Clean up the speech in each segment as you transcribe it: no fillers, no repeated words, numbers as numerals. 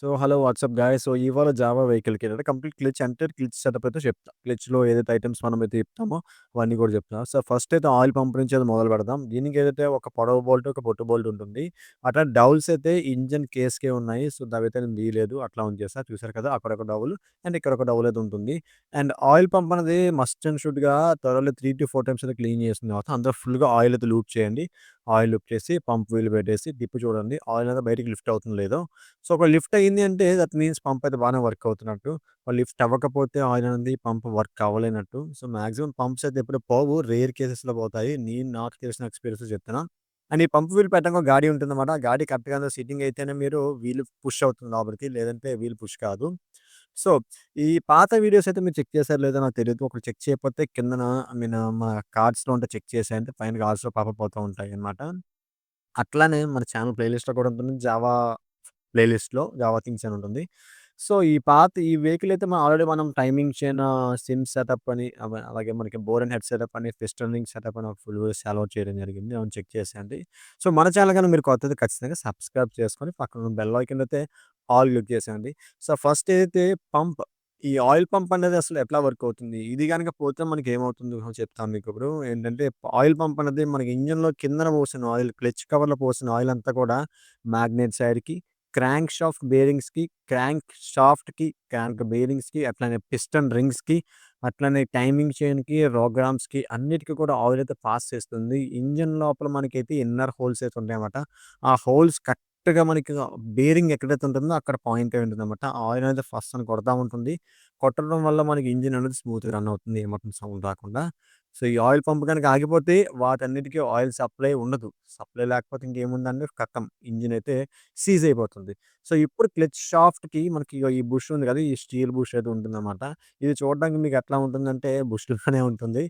Hello WhatsApp guys. ఇవాళ Java వెహికల్‌కేంటంటే complete clutch అంటే clutch setup అయితే చెప్తా. క్లచ్‌లో ఏదైతే ఐటెమ్స్ మనమైతే చెప్తామో అవన్నీ కూడా చెప్తా. ఫస్ట్ అయితే ఆయిల్ పంప్ నుంచి అయితే మొదలు పెడదాం. దీనికి ఏదైతే ఒక పొడవు బోల్ట్, ఒక పొట్టు బోల్ట్ ఉంటుంది. అట్లా డౌల్స్ అయితే ఇంజిన్ కేస్‌కే ఉన్నాయి. అవైతే నేను తీయలేదు. అట్లా ఉంచేసా. చూసారు కదా! అక్కడొక డౌల్ అండ్ ఇక్కడొక డౌల్ అయితే ఉంటుంది. అండ్ ఆయిల్ పంప్ అనేది మస్ట్ అండ్ షుడ్‌గా త్వరలో 3-4 టైమ్స్ అయితే క్లీన్ చేసిన తర్వాత అందులో ఫుల్‌గా ఆయిల్ అయితే లూప్ చేయండి. ఆయిల్ లూప్ చేసి పంప్ వీల్ పెట్టేసి తిప్పి చూడండి. ఆయిల్ అనేది బయటికి లిఫ్ట్ అవుతుందో లేదో. ఒక లిఫ్ట్ అయింది అంటే దట్ మీన్స్ పంప్ అయితే బాగానే వర్క్ అవుతున్నట్టు. లిఫ్ట్ అవ్వకపోతే ఆయిల్ అనేది పంప్ వర్క్ అవ్వలేనట్టు. మాక్సిమం పంప్స్ అయితే ఎప్పుడు పోవు. రేర్ కేసెస్‌లో పోతాయి. నాకు తెలిసిన ఎక్స్‌పీరియన్స్ చెప్తున్నా. అండ్ ఈ పంప్ వీల్ పెట్టంగా గాడి ఉంటుందన్నమాట. ఆ గాడి కరెక్ట్‌గా సిట్టింగ్ అయితేనే మీరు వీల్ పుష్ అవుతుంది లోపలికి. లేదంటే వీల్ పుష్ కాదు. సో, ఈ పాత వీడియోస్ అయితే మీరు చెక్ చేసారో లేదో నాకు తెలీదు. ఒకవేళ చెక్ చేయకపోతే కిందన మన కార్డ్స్‌లో ఉంటే చెక్ చేసేయండి. పైన కార్డ్స్‌లో పాపప్ అవుతూ ఉంటాయన్నమాట. అట్లానే మన ఛానల్ ప్లేలిస్ట్‌లో కూడా ఉంటుంది. ప్లేలిస్ట్‌లో జావా థింగ్స్ అని ఉంటుంది. ఈ వెహికల్ అయితే మనం టైమింగ్ చైన్, సిమ్ సెటప్ అని అలాగే మనకి బోర్ అండ్ హెడ్ సెటప్ అని, పిస్టన్ రింగ్ సెటప్ అని ఒక ఫుల్ అలౌట్ చేయడం జరిగింది. అవును చెక్ చేసేయండి. మన ఛానల్ గాని మీరు కొత్తది ఖచ్చితంగా సబ్స్క్రైబ్ చేసుకొని పక్కన ఉన్న బెల్ ఐకాన్ అయితే ఆల్ క్లిక్ చేసేయండి. ఫస్ట్ ఏదైతే పంప్ ఈ ఆయిల్ పంప్ అనేది అసలు ఎట్లా వర్క్ అవుతుంది? ఇది గనక పోతే మనకేమవుతుందో చెప్తాను మీకిప్పుడు. ఏంటంటే ఆయిల్ పంప్ అనేది మనకి ఇంజిన్‌లో కిందన పోసిన ఆయిల్, క్లచ్ కవర్‌లో పోసిన ఆయిల్ అంతా కూడా మాగ్నెట్ సైడ్‌కి, క్రాంక్ షాఫ్ట్‌కి, క్రాంక్ బేరింగ్స్‌కి, అట్లనే పిస్టన్ రింగ్స్‌కి, అట్లనే టైమింగ్ చైన్‌కి, రోగ్రామ్స్‌కి అన్నిటికి కూడా ఆయిల్ అయితే పాస్ చేస్తుంది. ఇంజిన్ లోపల మనకైతే ఇన్నర్ హోల్స్ అయితే ఉంటాయన్నమాట. ఆ హోల్స్ కరెక్ట్‌గా మనకి బేరింగ్ ఎక్కడైతే ఉంటుందో అక్కడ పాయింట్ అయి ఉంటుందన్నమాట. ఆయిల్ అనేది ఫస్ట్ అని కొడతా ఉంటుంది. కొట్టడం వల్ల మనకి ఇంజిన్ అనేది స్మూత్‌గా రన్ అవుతుంది. ఏమాత్రం సౌండ్ రాకుండా. ఈ ఆయిల్ పంప్ గనుక ఆగిపోతే వాటన్నిటికి ఆయిల్ సప్లై ఉండదు. సప్లై లేకపోతే ఇంకేముందండి ఖతం ఇంజిన్ అయితే సీజ్ అయిపోతుంది. ఇప్పుడు క్లచ్ షాఫ్ట్‌కి మనకి ఇగో ఈ బుష్ ఉంది కదా! ఈ స్టీల్ బుష్ అయితే ఉంటుందన్నమాట. ఇది చూడడానికి మీకు ఎట్లా ఉంటుందంటే బుష్ లానే ఉంటుంది.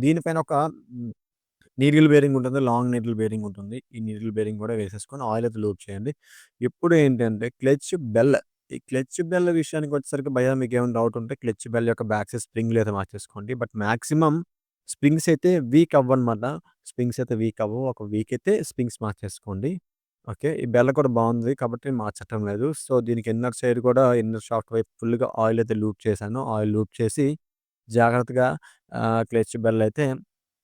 దీనిపైన ఒక నీడిల్ బేరింగ్ ఉంటుంది. లాంగ్ నీడిల్ బేరింగ్ ఉంటుంది. ఈ నీడిల్ బేరింగ్ కూడా వేసేసుకొని ఆయిల్ అయితే లూప్ చేయండి. ఇప్పుడు ఏంటంటే ఈ క్లచ్ బెల్ విషయానికొచ్చేసరికి భయ్యా మీకేమైనా డౌట్ ఉంటే క్లచ్ బెల్ యొక్క బ్యాక్ సైడ్ స్ప్రింగ్‌లు అయితే మార్చేసుకోండి. బట్ మాక్సిమం స్ప్రింగ్స్ అయితే వీక్ అవ్వనమాట. స్ప్రింగ్స్ అయితే వీక్ అవ్వవు. ఒక వీక్ అయితే స్ప్రింగ్స్ మార్చేసుకోండి. ఓకే. ఈ బెల్ల కూడా బావుంది కాబట్టి మార్చటం లేదు. దీనికి ఇన్నర్ సైడ్ కూడా ఇన్నర్ షాఫ్ట్ వైపు ఫుల్‌గా ఆయిల్ అయితే లూప్ చేశాను. ఆయిల్ లూప్ చేసి జాగ్రత్తగా క్లచ్ బెల్ అయితే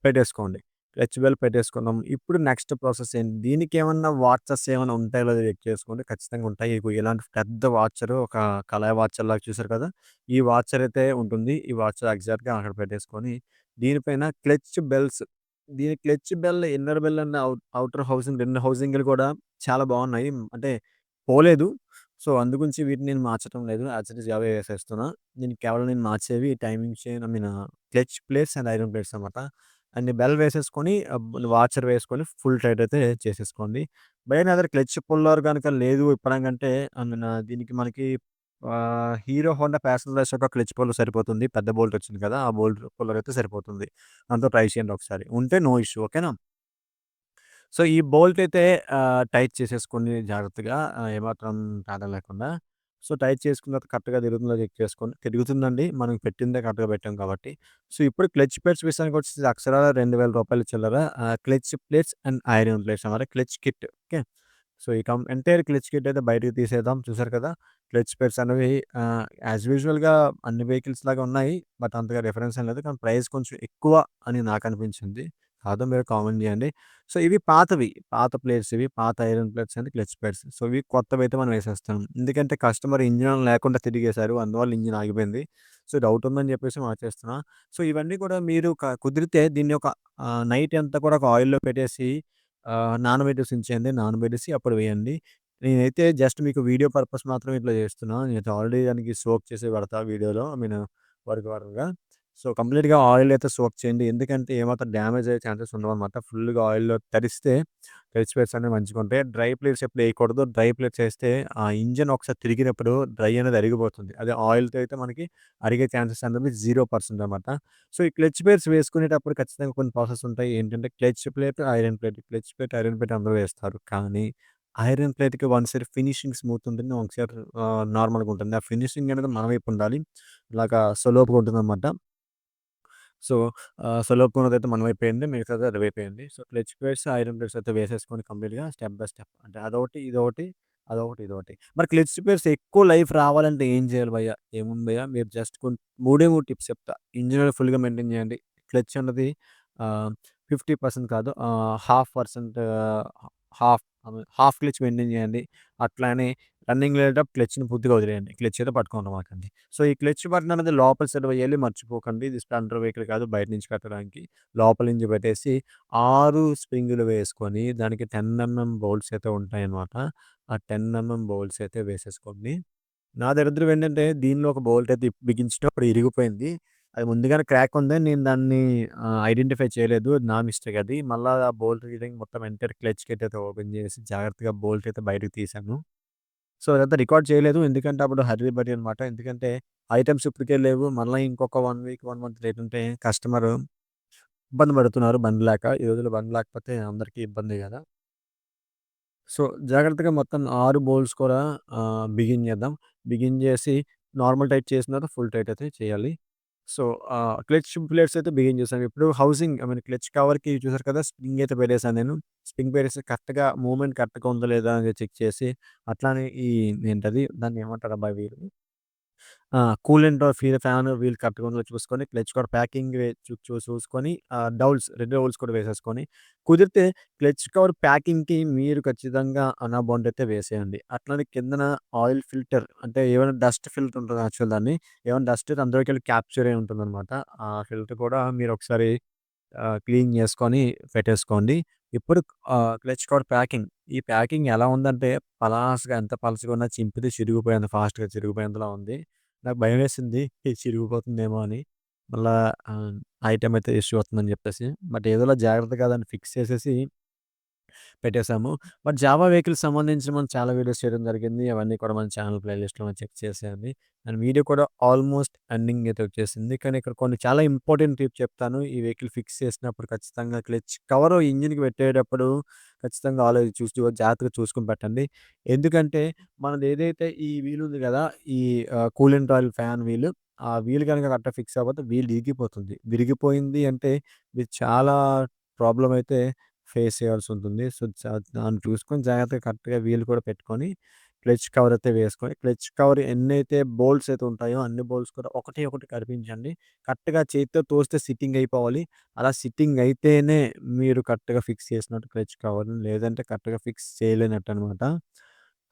పెట్టేసుకోండి. క్లచ్ బెల్ పెట్టేసుకున్నాం. ఇప్పుడు నెక్స్ట్ ప్రాసెస్ ఏంటి? దీనికేమన్నా వాచర్స్ ఏమైనా ఉంటాయో లేదో చెక్ చేసుకోండి. ఖచ్చితంగా ఉంటాయి. ఇగో ఇలాంటి పెద్ద వాచరు ఒక కలాయి వాచర్‌లాగా చూసారు కదా! ఈ వాచర్ అయితే ఉంటుంది. ఈ వాచర్ ఎగ్జాక్ట్‌గా అక్కడ పెట్టేసుకొని దీనిపైన దీని clutch bell, inner bell and outer housing 2 హౌసింగ్‌లు కూడా చాలా బావున్నాయి. అంటే పోలేదు. అందుగురించి వీటిని నేను మార్చటం లేదు. యాస్ ఇట్ ఈజ్ అవే వేసేస్తున్నా. దీనికి కేవలం నేను మార్చేవి timing chain clutch plates and iron plates అనమాట. అండ్ బెల్ వేసేసుకొని వాచర్ వేసుకొని ఫుల్ టైట్ అయితే చేసేసుకోండి. బై అదర్ క్లచ్ పుల్లర్ గనక లేదు ఇప్పడానికంటే దీనికి మనకి హీరో హోండా ప్యాషన్ యొక్క క్లచ్ పుల్లర్ సరిపోతుంది. పెద్ద బోల్ట్ వచ్చింది కదా! ఆ బోల్ట్ పుల్లర్ అయితే సరిపోతుంది. దాంతో ట్రై చేయండి ఒకసారి. ఉంటే నో ఇష్యూ ఓకేనా? ఈ బోల్ట్ అయితే టైట్ చేసేసుకోండి జాగ్రత్తగా. ఏమాత్రం తేడా లేకుండా. టైట్ చేసుకున్న తర్వాత కరెక్ట్‌గా తిరుగుతుందో చెక్ చేసుకోండి. తిరుగుతుందండి. మనం పెట్టిందే కరెక్ట్‌గా పెట్టాం కాబట్టి. ఇప్పుడు క్లచ్ ప్లేట్స్ విషయానికొచ్చేసి అక్షరాల రూ. 2000 చిల్లర. Clutch plates and iron plates అన్నమాట. Clutch kit. ఓకే. ఈ ఎంటైర్ క్లచ్ కిట్ అయితే బయటకి తీసేద్దాం. చూసారు కదా! క్లచ్ ప్లేట్స్ అనేవి యాజ్ యూజువల్‌గా అన్ని వెహికల్స్ లాగా ఉన్నాయి. బట్ అంతగా డిఫరెన్స్ ఏం లేదు. కానీ ప్రైస్ కొంచెం ఎక్కువ అని నాకనిపించింది. కాదో మీరు కామెంట్ చేయండి. ఇవి పాతవి. పాత ప్లేట్స్ ఇవి. పాత iron plates and clutch plates. ఇవి కొత్తవైతే మనం వేసేస్తాం. ఎందుకంటే కస్టమర్ ఇంజిన్ ఆన్ లేకుండా తిరిగేశారు. అందువల్ల ఇంజిన్ ఆగిపోయింది. డౌట్ ఉందని చెప్పేసి మార్చేస్తున్నా. ఇవన్నీ కూడా మీరు కుదిరితే దీన్ని ఒక నైట్ అంతా కూడా ఒక ఆయిల్‌లో పెట్టేసి నానబెట్టేసి ఉంచేయండి. నానబెట్టేసి అప్పుడు వేయండి. నేనైతే జస్ట్ మీకు వీడియో పర్పస్ మాత్రమే ఇట్లా చేస్తున్నా. నేనైతే ఆల్రెడీ దానికి సోక్ చేసి పెడతా వీడియోలో. వరకు. కంప్లీట్‌గా ఆయిల్ అయితే సోక్ చేయండి. ఎందుకంటే ఏమాత్రం డ్యామేజ్ అయ్యే ఛాన్సెస్ ఉండవన్నమాట. ఫుల్‌గా ఆయిల్‌లో తడిస్తే టచ్ ప్లేట్స్ అనేవి మంచిగుంటాయి. డ్రై ప్లేట్స్ ఎప్పుడు ఎయకూడదు. డ్రై ప్లేట్స్ ఏస్తే ఆ ఇంజిన్ ఒకసారి తిరిగినప్పుడు డ్రై అనేది అరిగిపోతుంది. అదే ఆయిల్‌తో అయితే మనకి అరిగే ఛాన్సెస్ అనేవి 0% అనమాట. ఈ క్లచ్ ప్లేట్స్ వేసుకునేటప్పుడు ఖచ్చితంగా కొన్ని ప్రాసెస్ ఉంటాయి. ఏంటంటే clutch plate, iron plate. Clutch plate, iron plate అందరూ వేస్తారు. కానీ ఐరన్ ప్లేట్‌కి వన్ సైడ్ ఫినిషింగ్ స్మూత్ ఉంటుంది. ఒక సైడ్ నార్మల్‌గా ఉంటుంది. ఆ ఫినిషింగ్ అనేది మన వైపు ఉండాలి. ఇలాగా సొలోపుగా ఉంటుందన్నమాట. సో, సొలోపునదైతే మన వైపేయండి. మిగతాది అటువైపేయండి. క్లచ్ ప్లేట్స్, ఐరన్ ప్లేట్స్ అయితే వేసేసుకొని కంప్లీట్‌గా స్టెప్ బై స్టెప్ అంటే అదొకటి, ఇదొకటి అదొకటి, ఇదొకటి. మరి క్లచ్ స్పేర్స్ ఎక్కువ లైఫ్ రావాలంటే ఏం చేయాలి భయ్య? ఏముంది భయ్య, మీరు జస్ట్ మూడే 3 టిప్స్ చెప్తా. ఇంజిన్ ఆయిల్ ఫుల్‌గా మెయింటైన్ చేయండి. క్లచ్ అన్నది ఆహ్, 50% కాదు, half percent, half clutch maintain చేయండి. అట్లానే రన్నింగ్‌లో వెళ్ళేటప్పుడు క్లచ్‌ని పూర్తిగా వదిలేయండి. క్లచ్ అయితే పట్టుకోమాకండి. సో, ఈ క్లచ్ బటన్ అనేది లోపల సైడ్ వేయాలి, మర్చిపోకండి. ఇది స్ప్లెండర్ వెహికల్ కాదు బయట నుంచి కట్టడానికి. లోపల నుంచి పెట్టేసి 6 స్ప్రింగులు వేసుకొని దానికి 10 బోల్ట్స్ అయితే ఉంటాయన్నమాట. ఆ 10 బోల్ట్స్ అయితే వేసేసుకోండి. నా దరిద్రం ఏంటంటే దీనిలో ఒక బోల్ట్ అయితే బిగించేటప్పుడు ఇరిగిపోయింది. అది ముందుగానే క్రాక్ ఉంది. నేను దాన్ని ఐడెంటిఫై చేయలేదు. నా మిస్టేక్ అది. మళ్ళా ఆ బోల్ట్ రీడింగ్ మొత్తం ఎంటైర్ క్లచ్ కిట్ అయితే ఓపెన్ చేసి జాగ్రత్తగా బోల్ట్ అయితే బయటకి తీశాను. సో, అదంతా రికార్డ్ చేయలేదు. ఎందుకంటే అప్పుడు హర్రీ బరీ అనమాట. ఎందుకంటే ఐటెమ్స్ ఇప్పటికే లేవు. మళ్ళా ఇంకొక 1 వీక్, 1 మంత్ లేట్ ఉంటే కస్టమరు ఇబ్బంది పడుతున్నారు బండి లేక. ఈ రోజుల్లో బండి లేకపోతే అందరికీ ఇబ్బందే గదా! సో, జాగ్రత్తగా మొత్తం 6 బోల్ట్స్ కూడా బిగించేద్దాం. బిగించేసి నార్మల్ టైట్ చేసిన తర్వాత ఫుల్ టైట్ అయితే చేయాలి. సో, క్లచ్ ప్లేట్స్ అయితే బిగించేసాను. ఇప్పుడు హౌసింగ్ ఐ మీన్ క్లచ్ కవర్‌కి చూసారు కదా! స్ప్రింగ్ అయితే పెట్టేసాను నేను. స్ప్రింగ్ పెట్టేసి కరెక్ట్‌గా మూవ్‌మెంట్ కరెక్ట్‌గా ఉందా లేదా అని చెక్ చేసి, అట్లానే ఈ ఏంటది దాన్ని ఏమంటారబ్బా వీళ్ళు, కూలెంట్ ఫ్యాన్ వీల్ కరెక్ట్‌గా ఉందో చూసుకొని, క్లచ్ కూడా ప్యాకింగ్ చూసుకొని, డౌల్స్ 2 డౌల్స్ కూడా వేసేసుకొని, కుదిరితే క్లచ్ కవర్ ప్యాకింగ్‌కి మీరు ఖచ్చితంగా అనాబోండ్ అయితే వేసేయండి. అట్లనే కిందన ఆయిల్ ఫిల్టర్ అంటే ఏమైనా డస్ట్ ఫిల్టర్ ఉంటది యాక్చువల్ దాన్ని. ఏమైనా డస్ట్ అయితే అందులోకెళ్ళి క్యాప్చర్ అయ్యి ఉంటుందనమాట. ఆ ఫిల్టర్ కూడా మీరు ఒకసారి క్లీన్ చేసుకొని పెట్టేసుకోండి. ఇప్పుడు క్లచ్ కవర్ ప్యాకింగ్. ఈ ప్యాకింగ్ ఎలా ఉందంటే పలాసగా, ఎంత పలచగా ఉన్నా చింపితే చిరిగిపోయేంత ఫాస్ట్‌గా చిరిగిపోయేంతలా ఉంది. నాకు భయమేసింది ఇది చిరిగిపోతుందేమో అని. మళ్ళా ఆహ్, ఐటెమ్ అయితే ఇష్యూ అవుతుందని చెప్పేసి. బట్ ఏదోలా జాగ్రత్తగా దాన్ని ఫిక్స్ చేసేసి పెట్టేసాము. బట్ జావా వెహికల్స్ సంబంధించి మనం చాలా వీడియోస్ చేయడం జరిగింది. అవన్నీ కూడా మన ఛానల్ ప్లేలిస్ట్‌లో చెక్ చేసేయండి. అండ్ వీడియో కూడా ఆల్మోస్ట్ ఎండింగ్ అయితే వచ్చేసింది. కానీ ఇక్కడ కొన్ని చాలా ఇంపార్టెంట్ టిప్స్ చెప్తాను. ఈ వెహికల్ ఫిక్స్ చేసినప్పుడు ఖచ్చితంగా క్లచ్ కవరు ఇంజిన్‌కి పెట్టేటప్పుడు ఖచ్చితంగా జాగ్రత్తగా చూసుకొని పెట్టండి. ఎందుకంటే మనది ఏదైతే ఈ వీల్ ఉంది గదా! ఈ కూలెంట్ ఆయిల్ ఫ్యాన్ వీల్. ఆ వీల్ గనక కరెక్ట్‌గా ఫిక్స్ అవ్వకపోతే వీల్ ఇరిగిపోతుంది. విరిగిపోయింది అంటే ఇది చాలా ప్రాబ్లమ్ అయితే ఫేస్ చేయాల్సుంటుంది. సో, దాన్ని చూసుకొని జాగ్రత్తగా కరెక్ట్‌గా వీల్ కూడా పెట్టుకొని, క్లచ్ కవర్ అయితే వేసుకొని, క్లచ్ కవర్ ఎన్నైతే బోల్ట్స్ అయితే ఉంటాయో అన్ని బోల్ట్స్ కూడా ఒకటి ఒకటి కరిపించండి. కరెక్ట్‌గా చేత్తో తోస్తే సిట్టింగ్ అయిపోవాలి. అలా సిట్టింగ్ అయితేనే మీరు కరెక్ట్‌గా ఫిక్స్ చేసినట్టు క్లచ్ కవర్‌ని. లేదంటే కరెక్ట్‌గా ఫిక్స్ చేయలేనట్టనమాట.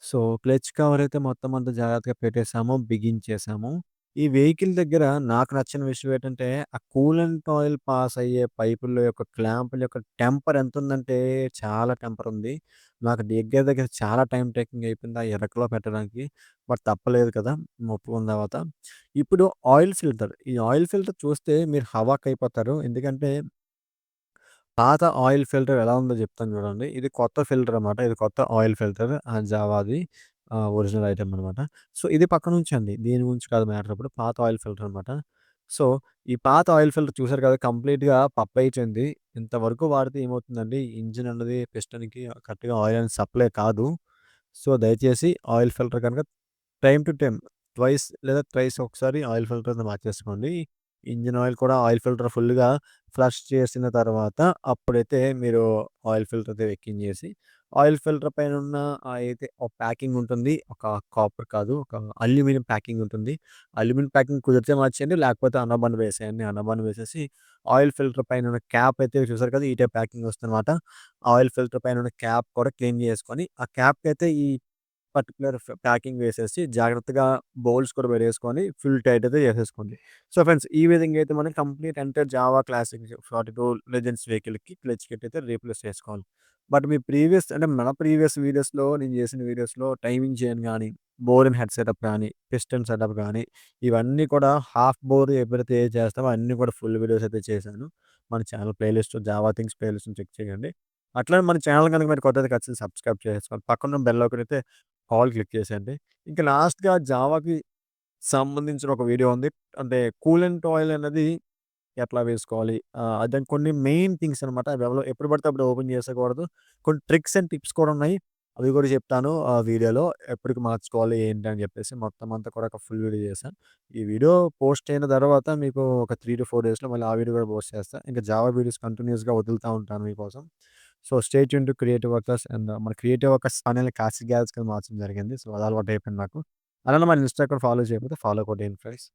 సో, క్లచ్ కవర్ అయితే మొత్తం అంతా జాగ్రత్తగా పెట్టేసాము, బిగించేసాము. ఈ వెహికల్ దగ్గర నాకు నచ్చిన విషయం ఏంటంటే, ఆ కూలెంట్ ఆయిల్ పాస్ అయ్యే పైపుల యొక్క క్లాంపుల యొక్క టెంపర్ ఎంతుందంటే, చాలా టెంపర్ ఉంది. నాకు దగ్గర దగ్గర చాలా టైమ్ టేకింగ్ అయిపోయింది ఆ ఎరకలో పెట్టడానికి. బట్ తప్పలేదు కదా! ఒప్పుకున్న తర్వాత. ఇప్పుడు ఆయిల్ ఫిల్టర్. ఈ ఆయిల్ ఫిల్టర్ చూస్తే మీరు హవాక్కయిపోతారు. ఎందుకంటే పాత ఆయిల్ ఫిల్టర్ ఎలా ఉందో చెప్తాను చూడండి. ఇది కొత్త ఫిల్టర్ అనమాట. ఇది కొత్త ఆయిల్ ఫిల్టర్ జావాది ఒరిజినల్ ఐటెమ్ అనమాట. సో, ఇది పక్కనుంచండి. దీని గురించి కాదు మ్యాటర్ ఇప్పుడు. పాత ఆయిల్ ఫిల్టర్ అనమాట. సో, ఈ పాత ఆయిల్ ఫిల్టర్ చూసారు కదా! కంప్లీట్‌గా పప్పయిపోయింది. ఇంతవరకు వాడితే ఏమవుతుందంటే ఇంజిన్ అన్నది పిస్టన్‌కి కరెక్ట్‌గా ఆయిల్ అనేది సప్లై కాదు. సో, దయచేసి ఆయిల్ ఫిల్టర్ కనుక టైమ్ టు టైమ్ ట్వైస్ లేదా థ్రైస్ ఒకసారి ఆయిల్ ఫిల్టర్‌ని మార్చేసుకోండి. ఇంజిన్ ఆయిల్ కూడా ఆయిల్ ఫిల్టర్ ఫుల్‌గా ఫ్లష్ చేసిన తర్వాత అప్పుడైతే మీరు ఆయిల్ ఫిల్టర్ అయితే ఎక్కించేసి, ఆయిల్ ఫిల్టర్ పైనున్న అయితే ఒక ప్యాకింగ్ ఉంటుంది. ఒక కాపర్ కాదు, ఒక అల్యూమినియం ప్యాకింగ్ ఉంటుంది. అల్యూమినియం ప్యాకింగ్ కుదిరితే మార్చేయండి. లేకపోతే అనబన్ వేసేయండి. అనబన్ వేసేసి ఆయిల్ ఫిల్టర్ పైనున్న క్యాప్ అయితే చూసారు కదా! ఈ టైప్ ప్యాకింగ్ వస్తుందనమాట. ఆయిల్ ఫిల్టర్ పైనున్న క్యాప్ కూడా క్లీన్ చేసుకొని, ఆ క్యాప్‌కైతే ఈ పర్టిక్యులర్ ప్యాకింగ్ వేసేసి జాగ్రత్తగా బౌల్స్ కూడా పెట్టేసుకొని ఫుల్ టైట్ అయితే చేసేసుకోండి. సో ఫ్రెండ్స్, ఈ విధంగా అయితే మనం complete entire Java classic 42 legends వెహికల్‌కి క్లచ్ కిట్ అయితే రీప్లేస్ చేసుకోవాలి. బట్ మీ ప్రీవియస్ అంటే మన ప్రీవియస్ వీడియోస్‌లో నేను చేసిన వీడియోస్‌లో టైమింగ్ చైన్ గాని, బోర్ అండ్ హెడ్ సెటప్ గాని, పిస్టన్ సెటప్ గాని ఇవన్నీ కూడా హాఫ్ బోర్ ఎప్పుడైతే చేస్తామో అన్నీ కూడా ఫుల్ వీడియోస్ అయితే చేశాను. మన ఛానల్ ప్లేలిస్ట్ జావా థింగ్స్ ప్లేలిస్ట్‌ని చెక్ చేయండి. అట్లనే మన ఛానల్ గనుక మీరు కొత్తగా ఖచ్చితంగా సబ్స్క్రైబ్ చేసుకోవాలి. పక్కన బెల్ ఐకాన్ అయితే ఆల్ క్లిక్ చేసేయండి. ఇంకా లాస్ట్‌గా జావాకి సంబంధించిన ఒక వీడియో ఉంది. అంటే కూలెంట్ ఆయిల్ అనేది ఎట్లా వేసుకోవాలి? దానికి కొన్ని మెయిన్ థింగ్స్ అనమాట. అవి ఎప్పుడు పడితే అప్పుడు ఓపెన్ చేసేయకూడదు. కొన్ని ట్రిక్స్ అండ్ టిప్స్ కూడా ఉన్నాయి. అవి కూడా చెప్తాను ఆ వీడియోలో. ఎప్పటికి మార్చుకోవాలి ఏంటి అని చెప్పేసి మొత్తం అంతా కూడా ఒక ఫుల్ వీడియో చేశాను. ఈ వీడియో పోస్ట్ అయిన తర్వాత మీకు ఒక 3-4 డేస్‌లో మళ్ళీ ఆ వీడియో కూడా పోస్ట్ చేస్తా. ఇంకా జావా వీడియోస్ కంటిన్యూయస్‌గా వదులుతా ఉంటాను మీకోసం. So, stay tune to creative workers and మన క్రియేటివ్ వర్కర్స్ ఛానెల్‌ని క్లాసిక్ గ్యాలరీస్ కింద మార్చడం జరిగింది. సో, అది అలవాటయిపోయింది నాకు. అలానే మన ఇన్‌స్టా కూడా ఫాలో చేయకపోతే ఫాలో కొట్టేయండి ఫ్రెండ్స్.